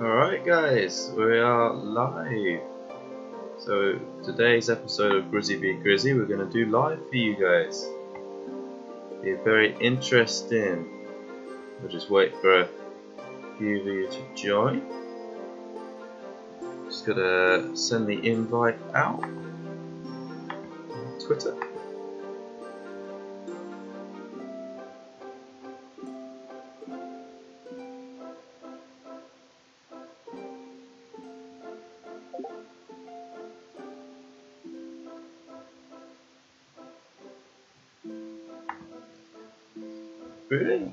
Alright guys, we are live. So today's episode of Grizzy be Grizzy we're going to do live for you guys. Be very interesting. We'll just wait for a few of you to join. Just gotta send the invite out on Twitter. Really?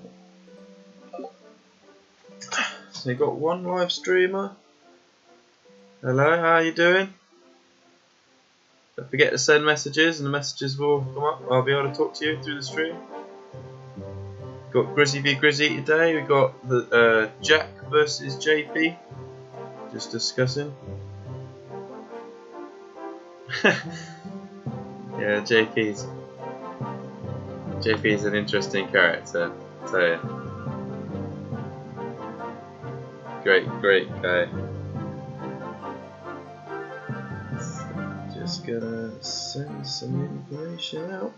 So you got one live streamer. Hello, how are you doing? Don't forget to send messages and the messages will come up. I'll be able to talk to you through the stream. Got Grizzy v Grizzy today. We got the Jack versus JP. Just discussing. Yeah, JP's an interesting character, I'll tell you. Great guy. So just gonna send some information out.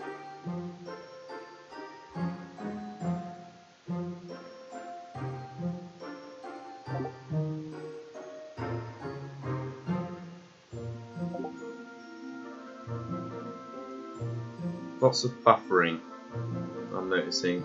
Lots of buffering, I'm noticing.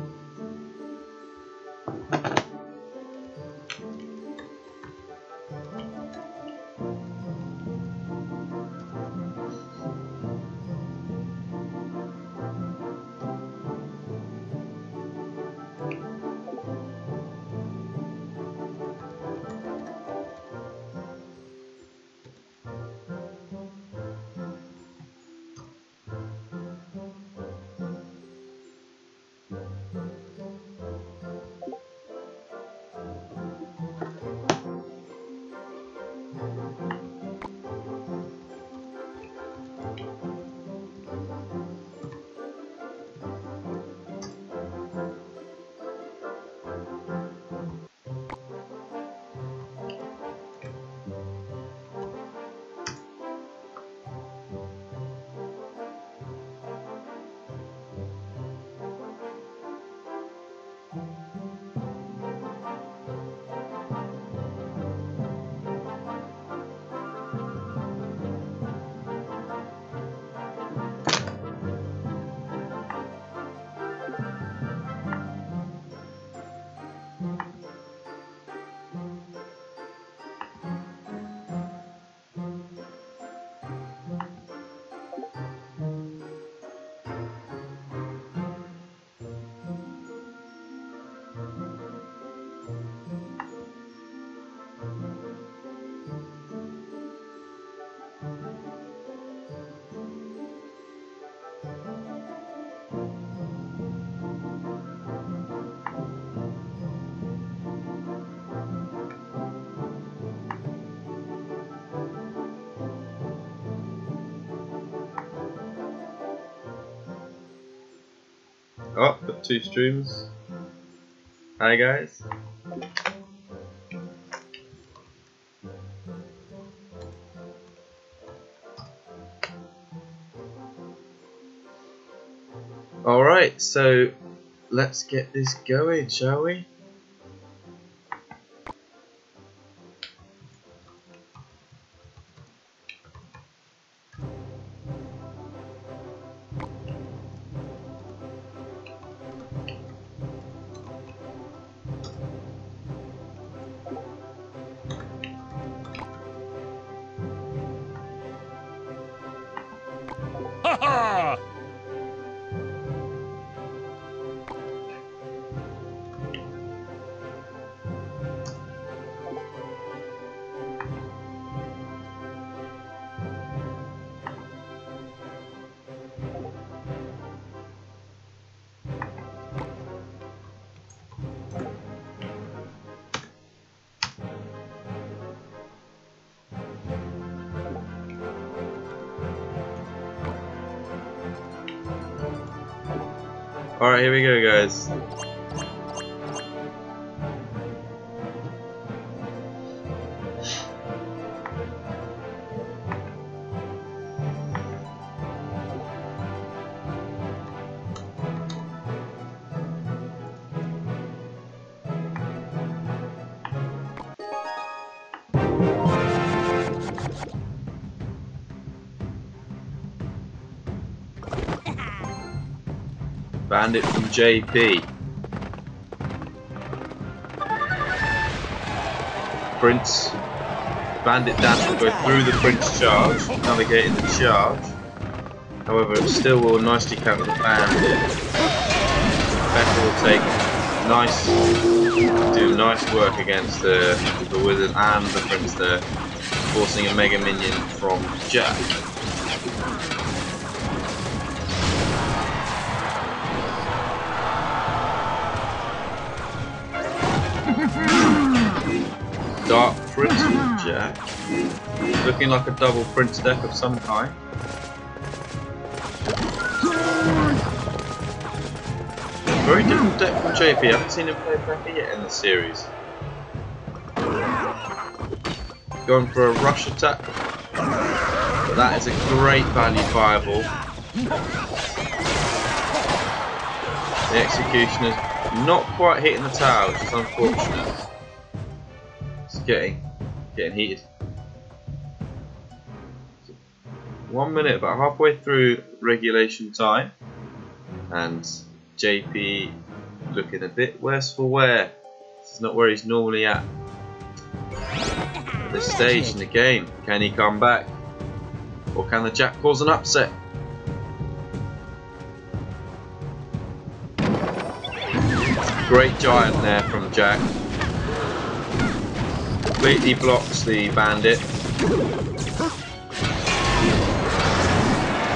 Oh, got two streams. Hi guys. Alright, so let's get this going, shall we? Ha ha! Alright, here we go guys. Bandit from JP. Prince. Bandit dash will go through the Prince charge, navigating the charge. However, it still will nicely counter the Bandit. Becker will do nice work against the Wizard and the Prince there, forcing a Mega Minion from Jack. Dark Prince from Jack. Looking like a double Prince deck of some kind. Very different deck from JP. I haven't seen him play Becker yet in the series. Going for a rush attack. But that is a great value fireball. The Executioner's not quite hitting the tower, which is unfortunate. It's getting heated. 1 minute, about halfway through regulation time, and JP looking a bit worse for wear. This is not where he's normally at this stage in the game. Can he come back, or can the Jack cause an upset? Great giant there from Jack. Completely blocks the Bandit.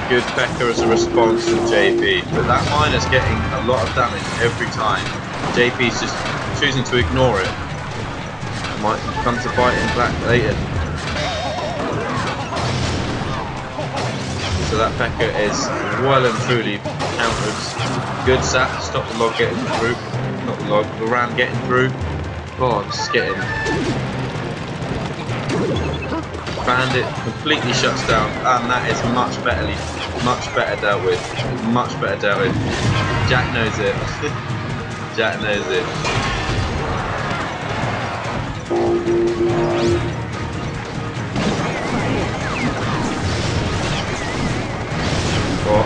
Good Becker as a response from JP, but that miner's getting a lot of damage every time. JP's just choosing to ignore it. It might come to bite him back later. So that Becker is well and truly countered. Good sap to stop the log getting through. Not the log, the ram getting through. Oh, it's getting... Bandit completely shuts down, and that is much better dealt with. Much better dealt with. Jack knows it. Jack knows it. Oh.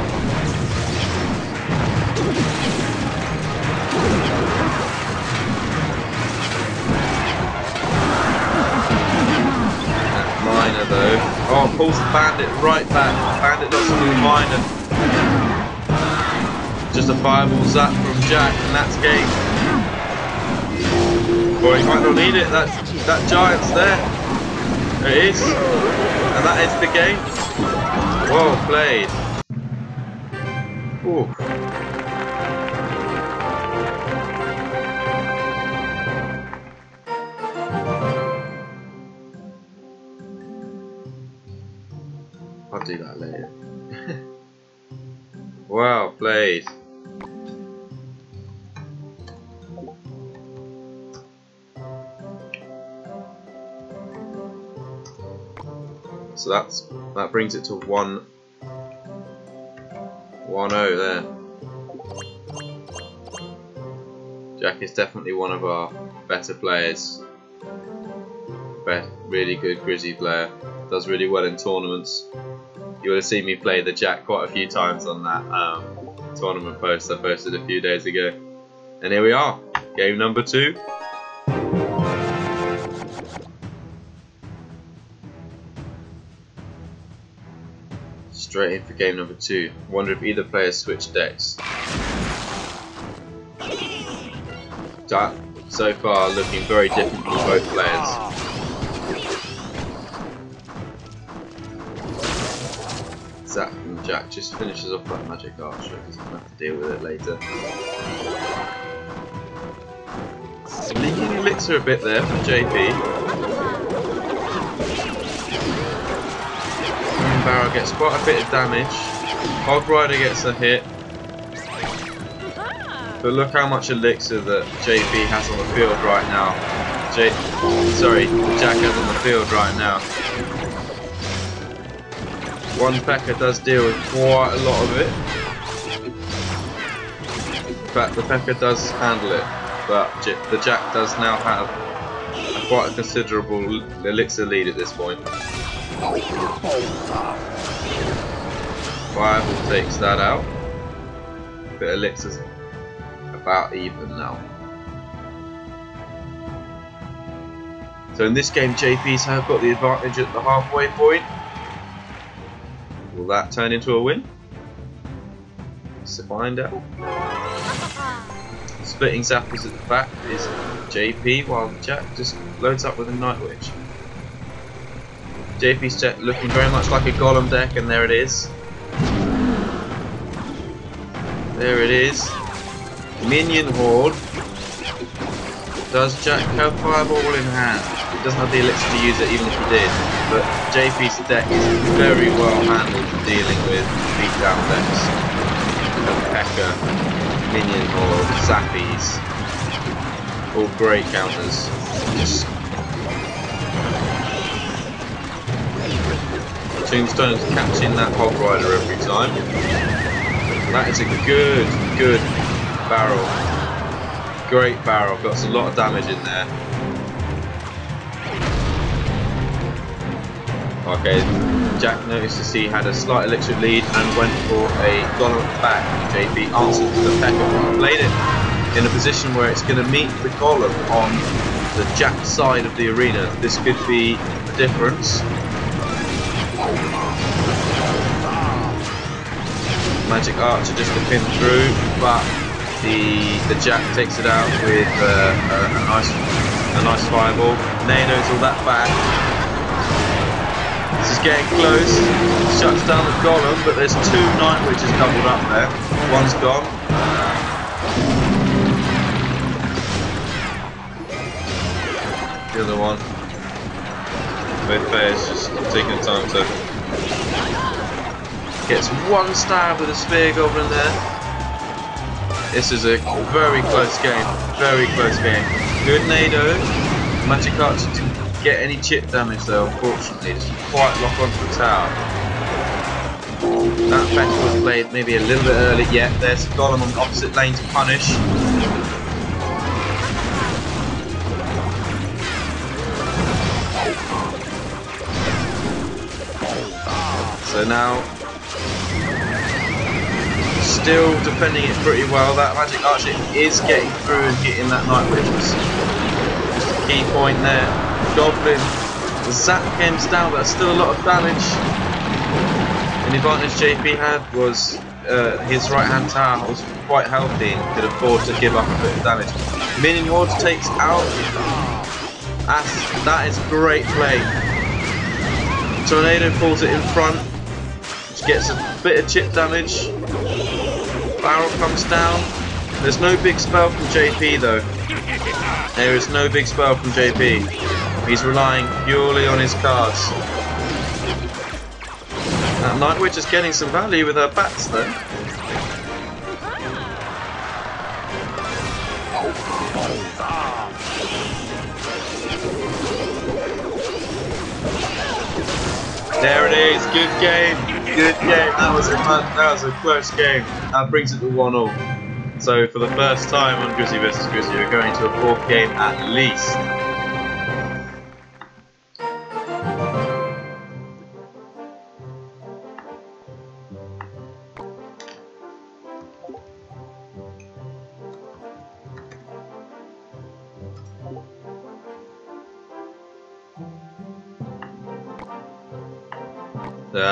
Miner though. Oh, pulls the Bandit right back. Bandit doesn't do the miner. Just a fireball zap from Jack, and that's game. Boy, he might not need it. That giant's there. There it is. And that is the game. Well played. Ooh. I'll do that later. Well played. So that brings it to 1-0 there. Jack is definitely one of our better players. Really good Grizzy player. Does really well in tournaments. You would have seen me play the Jack quite a few times on that tournament post I posted a few days ago. And here we are, game number 2. Straight in for game number 2. Wonder if either player switched decks. Jack, so far looking very different from both players. Zap from Jack just finishes off that magic archer because he's going to have to deal with it later. Leaking elixir a bit there from JP. Barrow gets quite a bit of damage. Hog Rider gets a hit. But look how much elixir that JP has on the field right now. Jack has on the field right now. One P.E.K.K.A does deal with quite a lot of it. In fact, the P.E.K.K.A does handle it, but the Jack does now have quite a considerable elixir lead at this point. Fireball takes that out. But Elixir's about even now. So in this game, JP's have got the advantage at the halfway point. Will that turn into a win? Let's find out. Splitting zappers at the back is JP, while Jack just loads up with a Night Witch. JP's deck looking very much like a Golem deck, and there it is. There it is. Minion Horde. Does Jack have Fireball in hand? He doesn't have the elixir to use it, even if he did. But JP's deck is very well handled for dealing with beatdown decks. P.E.K.K.A, Minion Horde, Zappies. All great counters. Tombstone's catching that Hog Rider every time. That is a good barrel. Great barrel, got a lot of damage in there. Okay, Jack noticed he had a slight electric lead and went for a Golem at the back. JP answered to the P.E.K.K.A, played it in a position where it's going to meet the Golem on the Jack side of the arena. This could be the difference. Magic Archer just to pin through, but the Jack takes it out with a nice fireball. Nado's all that back. This is getting close. Shuts down the Golem, but there's two Night Witches doubled up there. One's gone. The other one. Both players just taking time to. Gets one stab with a Spear Goblin there. This is a very close game. Very close game. Good Nado. Magic Archer didn't get any chip damage though, unfortunately. Just quite lock onto the tower. That P.E.K.K.A was played maybe a little bit early. Yeah, there's a Golem on the opposite lane to punish. So now, still defending it pretty well. That Magic Archer is getting through and getting that Night Witch. Just a key point there. Goblin, the zap game's down, but that's still a lot of damage. And the advantage JP had was his right hand tower was quite healthy and could afford to give up a bit of damage. Minion Horde takes out. That is great play. Tornado pulls it in front. Gets a bit of chip damage. Barrel comes down. There's no big spell from JP though. There is no big spell from JP. He's relying purely on his cards. That Night Witch is getting some value with her bats though. There it is. Good game. Good game. That was a close game. That brings it to 1-1. So for the first time on Grizzy vs Grizzy, we're going to a fourth game at least.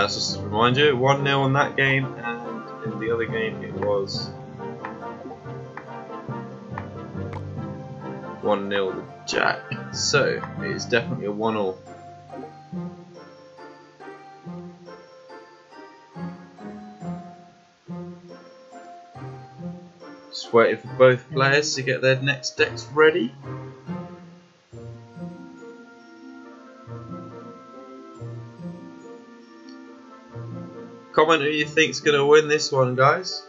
Just to remind you, 1-0 on that game, and in the other game it was 1-0 with Jack. So it is definitely a 1-1. Just waiting for both players to get their next decks ready. Comment who you think's going to win this one, guys.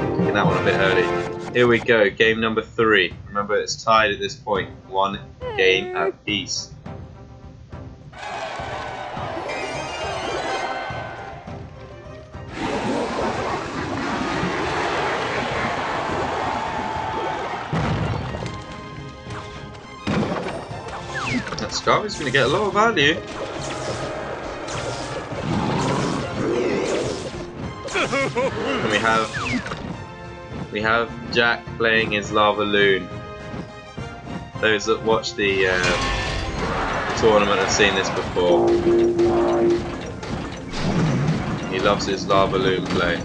Taking that one a bit early. Here we go, game number 3. Remember, it's tied at this point. 1 game apiece. That Scarf is going to get a lot of value. And we have Jack playing his Lava Loon. Those that watch the tournament have seen this before. He loves his Lava Loon play.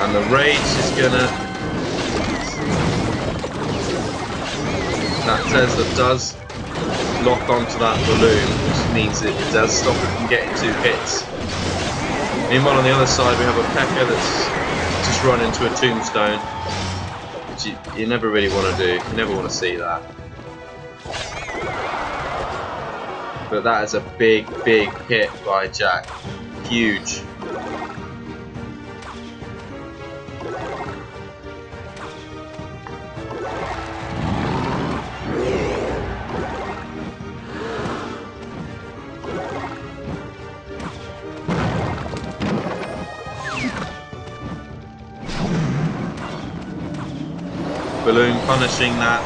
And the rage is gonna... That Tesla does lock onto that balloon, which means it does stop it from getting 2 hits. Meanwhile, on the other side, we have a P.E.K.K.A that's just run into a tombstone, which you never really want to do. You never want to see that. But that is a big, big hit by Jack. Huge. Balloon punishing that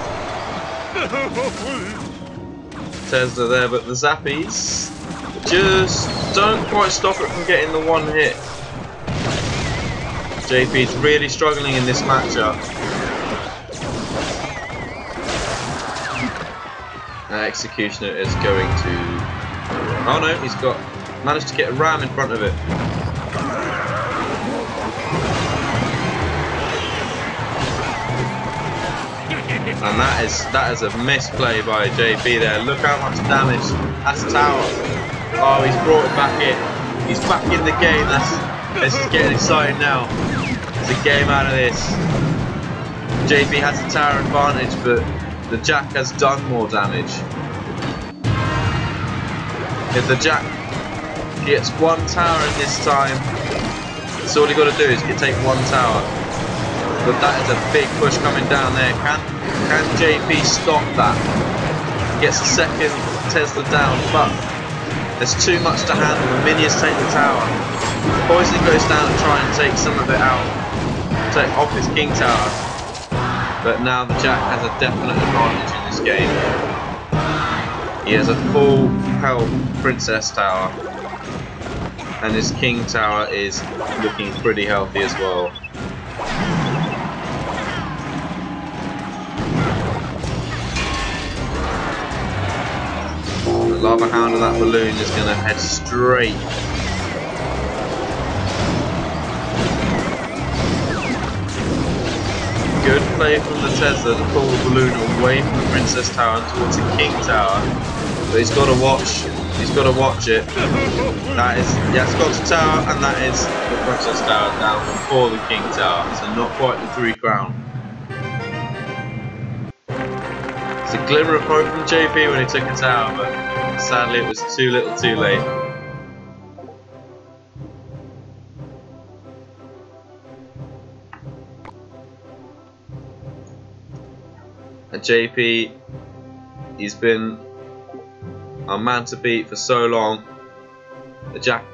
Tesla there, but the Zappies just don't quite stop it from getting the 1 hit. JP's really struggling in this matchup. Executioner is going to... Oh no, he's managed to get a ram in front of it. And that is a misplay by JP there. Look how much damage. That's tower. Oh, he's brought it back in. He's back in the game. This is getting exciting now. There's a game out of this. JP has a tower advantage, but the Jack has done more damage. If the Jack gets 1 tower in this time, that's all you got to do is take 1 tower. But that is a big push coming down there. Can JP stop that? Gets a second Tesla down, but there's too much to handle. The minions take the tower. Poison goes down and try and take some of it out, take off his King Tower. But now the Jack has a definite advantage in this game. He has a full health Princess Tower, and his King Tower is looking pretty healthy as well. The Lava Hound of that balloon is going to head straight. Good play from the Tesla to pull the balloon away from the Princess Tower and towards the King Tower. But he's got to watch. He's got to watch it. That is, yeah, it's got the tower, and that is the Princess Tower down before the King Tower. So not quite the 3 crown. It's a glimmer of hope from JP when he took a tower, but sadly it was too little too late. And JP, he's been our man to beat for so long. The Jack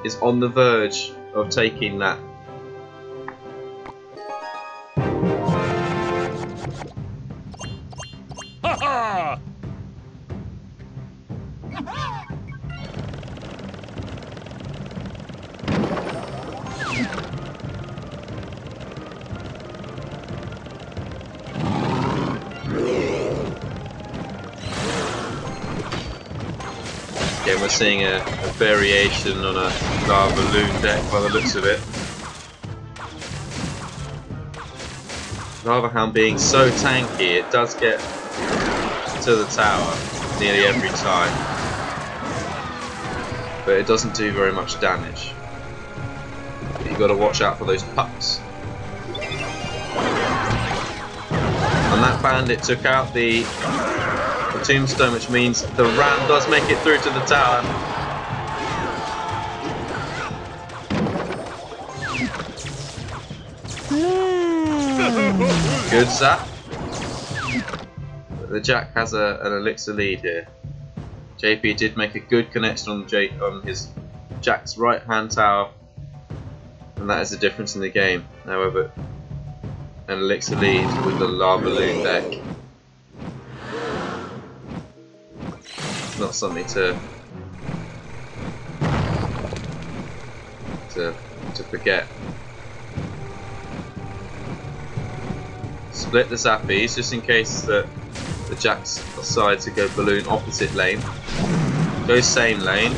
is on the verge of taking that. Again, we're seeing a variation on a Lava Balloon deck by the looks of it. Lava Hound being so tanky, it does get to the tower nearly every time, but it doesn't do very much damage. You've got to watch out for those pups. And that bandit took out the tombstone, which means the ram does make it through to the tower. Good zap. The Jack has an elixir lead here. JP did make a good connection on his Jack's right hand tower, and that is the difference in the game. However, an elixir lead with the lava balloon deck, it's not something to forget. Split the zappies just in case that the Jacks decide to go balloon opposite lane. Go same lane.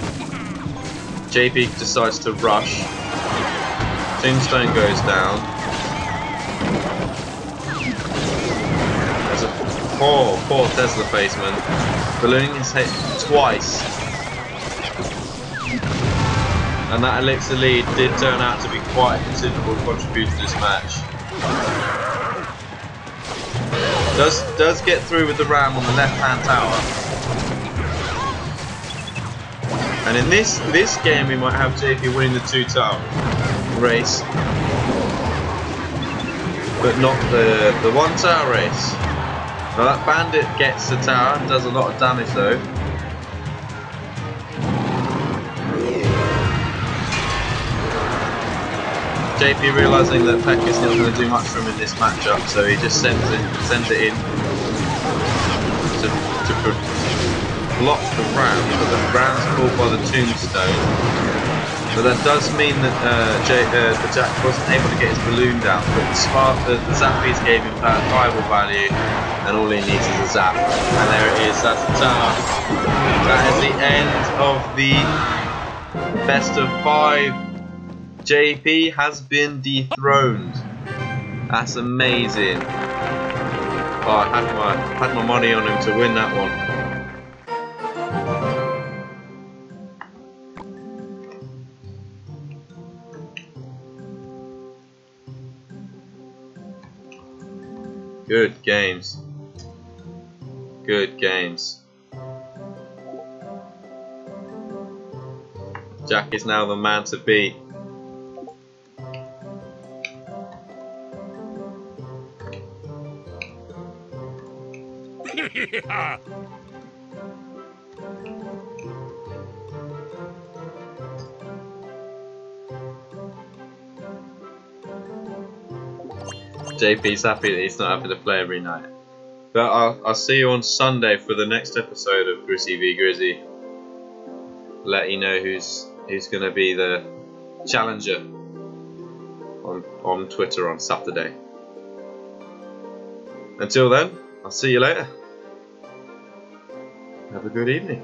JP decides to rush. Tombstone goes down. There's a poor Tesla placement. Balloon is hit twice. And that elixir lead did turn out to be quite a considerable contributor to this match. Does get through with the ram on the left hand tower. And in this game we might have JP winning the 2-tower race, but not the 1-tower race. Now that bandit gets the tower and does a lot of damage though. JP realising that Pekka's not going to do much for him in this matchup, so he just sends it in to block the ram, but the ram's caught by the tombstone. But that does mean that the Jack wasn't able to get his balloon down, but the zappies gave him viable value, and all he needs is a zap. And there it is, that's the tower. That is the end of the best of 5. JP has been dethroned. That's amazing. Oh, I had my money on him to win that one. Good games. Good games. Jack is now the man to beat. JP's happy that he's not having to play every night. But I'll see you on Sunday for the next episode of Grizzy v Grizzy. Let you know who's going to be the challenger on Twitter on Saturday. Until then, I'll see you later. Have a good evening.